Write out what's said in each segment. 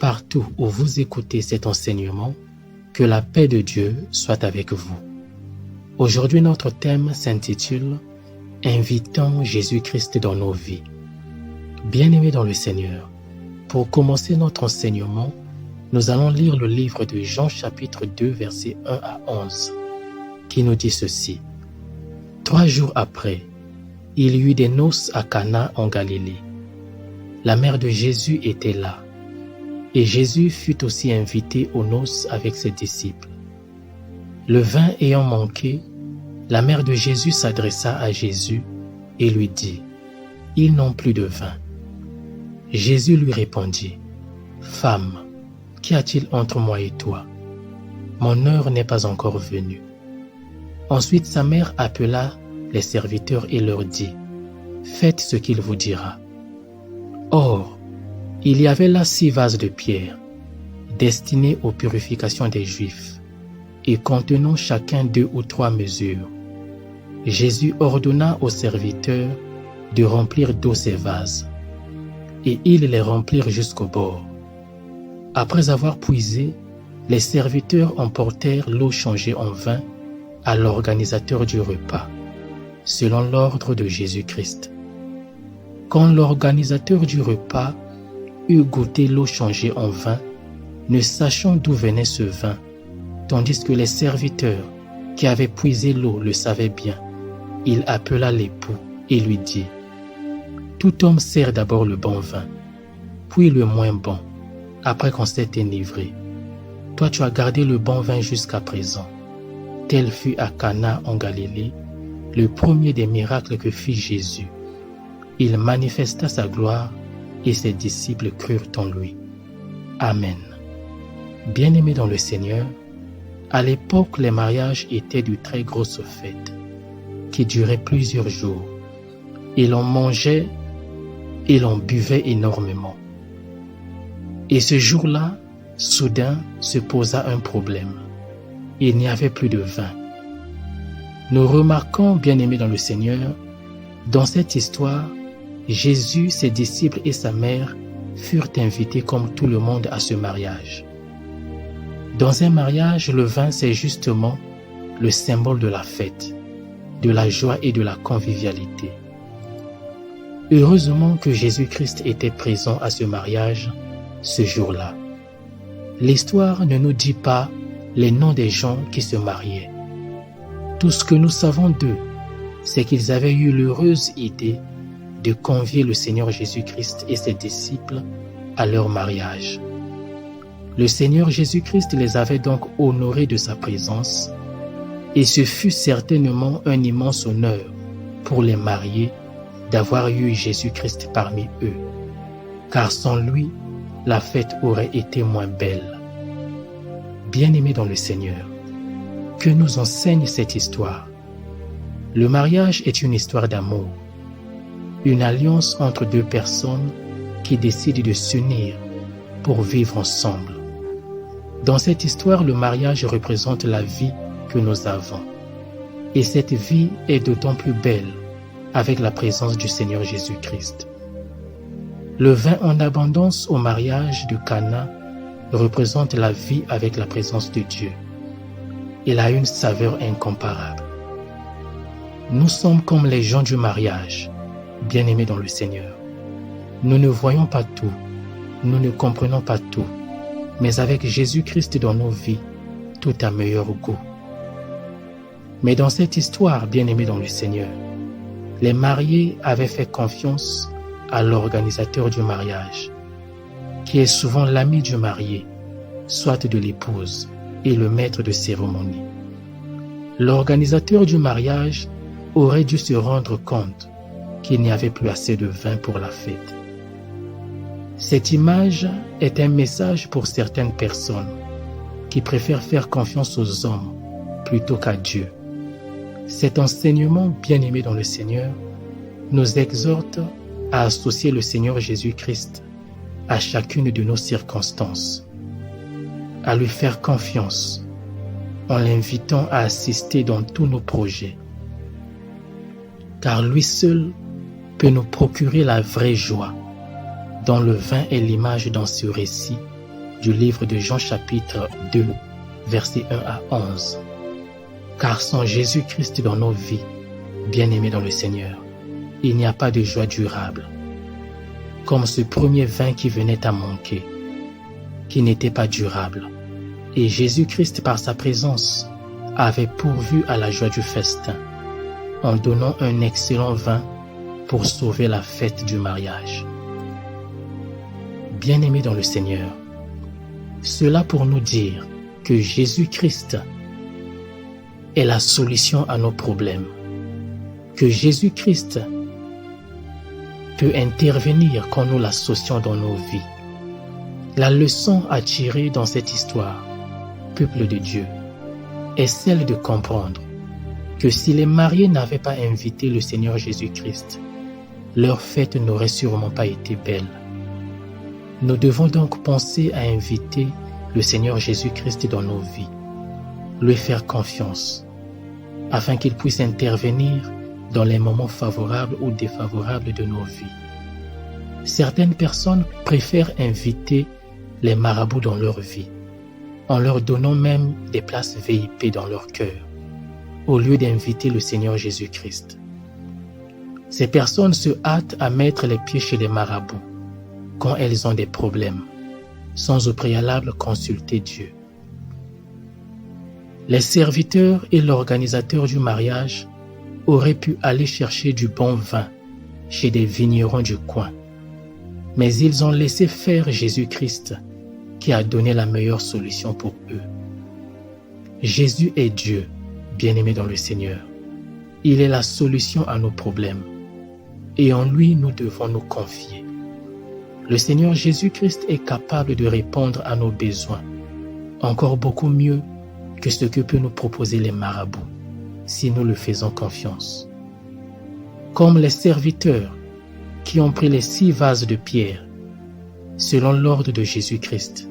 partout où vous écoutez cet enseignement, que la paix de Dieu soit avec vous. Aujourd'hui, notre thème s'intitule « Invitons Jésus-Christ dans nos vies ». Bien-aimés dans le Seigneur, pour commencer notre enseignement, nous allons lire le livre de Jean chapitre 2, versets 1 à 11, qui nous dit ceci. 3 jours après, il y eut des noces à Cana en Galilée. La mère de Jésus était là, et Jésus fut aussi invité aux noces avec ses disciples. Le vin ayant manqué, la mère de Jésus s'adressa à Jésus et lui dit, « Ils n'ont plus de vin. » Jésus lui répondit, « Femme, qu'y a-t-il entre moi et toi? Mon heure n'est pas encore venue. » Ensuite sa mère appela les serviteurs et leur dit, « Faites ce qu'il vous dira. » Or, il y avait là 6 vases de pierre, destinés aux purifications des Juifs, et contenant chacun 2 ou 3 mesures. Jésus ordonna aux serviteurs de remplir d'eau ces vases, et ils les remplirent jusqu'au bord. Après avoir puisé, les serviteurs emportèrent l'eau changée en vin à l'organisateur du repas, selon l'ordre de Jésus-Christ. Quand l'organisateur du repas eut goûté l'eau changée en vin, ne sachant d'où venait ce vin, tandis que les serviteurs qui avaient puisé l'eau le savaient bien, il appela l'époux et lui dit, « Tout homme sert d'abord le bon vin, puis le moins bon, après qu'on s'est enivré. Toi tu as gardé le bon vin jusqu'à présent. » Tel fut à Cana en Galilée, le premier des miracles que fit Jésus. Il manifesta sa gloire et ses disciples crurent en lui. Amen. Bien-aimés dans le Seigneur, à l'époque, les mariages étaient de très grosses fêtes qui duraient plusieurs jours. Et l'on mangeait et l'on buvait énormément. Et ce jour-là, soudain, se posa un problème. Il n'y avait plus de vin. Nous remarquons, bien-aimés dans le Seigneur, dans cette histoire, Jésus, ses disciples et sa mère furent invités comme tout le monde à ce mariage. Dans un mariage, le vin, c'est justement le symbole de la fête, de la joie et de la convivialité. Heureusement que Jésus-Christ était présent à ce mariage ce jour-là. L'histoire ne nous dit pas les noms des gens qui se mariaient. Tout ce que nous savons d'eux, c'est qu'ils avaient eu l'heureuse idée de convier le Seigneur Jésus-Christ et ses disciples à leur mariage. Le Seigneur Jésus-Christ les avait donc honorés de sa présence, et ce fut certainement un immense honneur pour les mariés d'avoir eu Jésus-Christ parmi eux, car sans lui, la fête aurait été moins belle. Bien-aimés dans le Seigneur, que nous enseigne cette histoire? Le mariage est une histoire d'amour, une alliance entre 2 personnes qui décident de s'unir pour vivre ensemble. Dans cette histoire, le mariage représente la vie que nous avons. Et cette vie est d'autant plus belle avec la présence du Seigneur Jésus-Christ. Le vin en abondance au mariage de Cana représente la vie avec la présence de Dieu. Il a une saveur incomparable. Nous sommes comme les gens du mariage, bien-aimés dans le Seigneur. Nous ne voyons pas tout, nous ne comprenons pas tout, mais avec Jésus-Christ dans nos vies, tout a meilleur goût. Mais dans cette histoire, bien-aimés dans le Seigneur, les mariés avaient fait confiance à l'organisateur du mariage, qui est souvent l'ami du marié, soit de l'épouse, et le maître de cérémonie. L'organisateur du mariage aurait dû se rendre compte qu'il n'y avait plus assez de vin pour la fête. Cette image est un message pour certaines personnes qui préfèrent faire confiance aux hommes plutôt qu'à Dieu. Cet enseignement, bien-aimé dans le Seigneur, nous exhorte à associer le Seigneur Jésus-Christ à chacune de nos circonstances, à lui faire confiance en l'invitant à assister dans tous nos projets, car lui seul peut nous procurer la vraie joie, dont le vin est l'image dans ce récit du livre de Jean chapitre 2, versets 1 à 11. Car sans Jésus-Christ dans nos vies, bien-aimés dans le Seigneur, il n'y a pas de joie durable. Comme ce premier vin qui venait à manquer, qui n'était pas durable. Et Jésus-Christ, par sa présence, avait pourvu à la joie du festin, en donnant un excellent vin pour sauver la fête du mariage. Bien-aimés dans le Seigneur, cela pour nous dire que Jésus-Christ est la solution à nos problèmes, que Jésus-Christ peut intervenir quand nous l'associons dans nos vies. La leçon à tirer dans cette histoire, peuple de Dieu, est celle de comprendre que si les mariés n'avaient pas invité le Seigneur Jésus-Christ, leur fête n'aurait sûrement pas été belle. Nous devons donc penser à inviter le Seigneur Jésus-Christ dans nos vies, lui faire confiance, afin qu'il puisse intervenir dans les moments favorables ou défavorables de nos vies. Certaines personnes préfèrent inviter les marabouts dans leur vie, en leur donnant même des places VIP dans leur cœur, au lieu d'inviter le Seigneur Jésus-Christ. Ces personnes se hâtent à mettre les pieds chez les marabouts quand elles ont des problèmes, sans au préalable consulter Dieu. Les serviteurs et l'organisateur du mariage auraient pu aller chercher du bon vin chez des vignerons du coin, mais ils ont laissé faire Jésus-Christ qui a donné la meilleure solution pour eux. Jésus est Dieu, bien-aimé dans le Seigneur. Il est la solution à nos problèmes et en lui nous devons nous confier. Le Seigneur Jésus-Christ est capable de répondre à nos besoins, encore beaucoup mieux que ce que peuvent nous proposer les marabouts, si nous le faisons confiance. Comme les serviteurs qui ont pris les 6 vases de pierre, selon l'ordre de Jésus-Christ,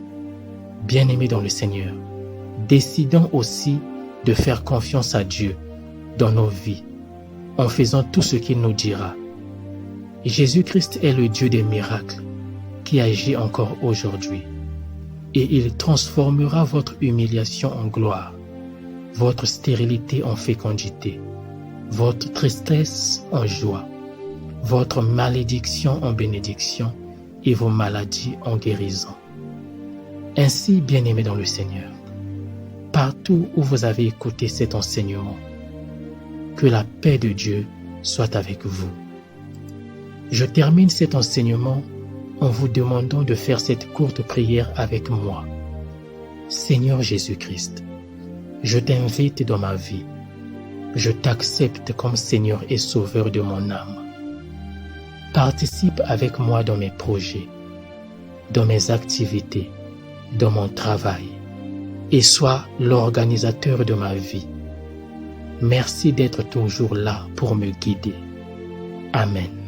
bien-aimés dans le Seigneur, décidons aussi de faire confiance à Dieu dans nos vies, en faisant tout ce qu'il nous dira. Jésus-Christ est le Dieu des miracles, qui agit encore aujourd'hui, et il transformera votre humiliation en gloire, votre stérilité en fécondité, votre tristesse en joie, votre malédiction en bénédiction et vos maladies en guérison. Ainsi, bien-aimés dans le Seigneur, partout où vous avez écouté cet enseignement, que la paix de Dieu soit avec vous. Je termine cet enseignement en vous demandant de faire cette courte prière avec moi. Seigneur Jésus-Christ, je t'invite dans ma vie. Je t'accepte comme Seigneur et Sauveur de mon âme. Participe avec moi dans mes projets, dans mes activités, dans mon travail, et sois l'organisateur de ma vie. Merci d'être toujours là pour me guider. Amen.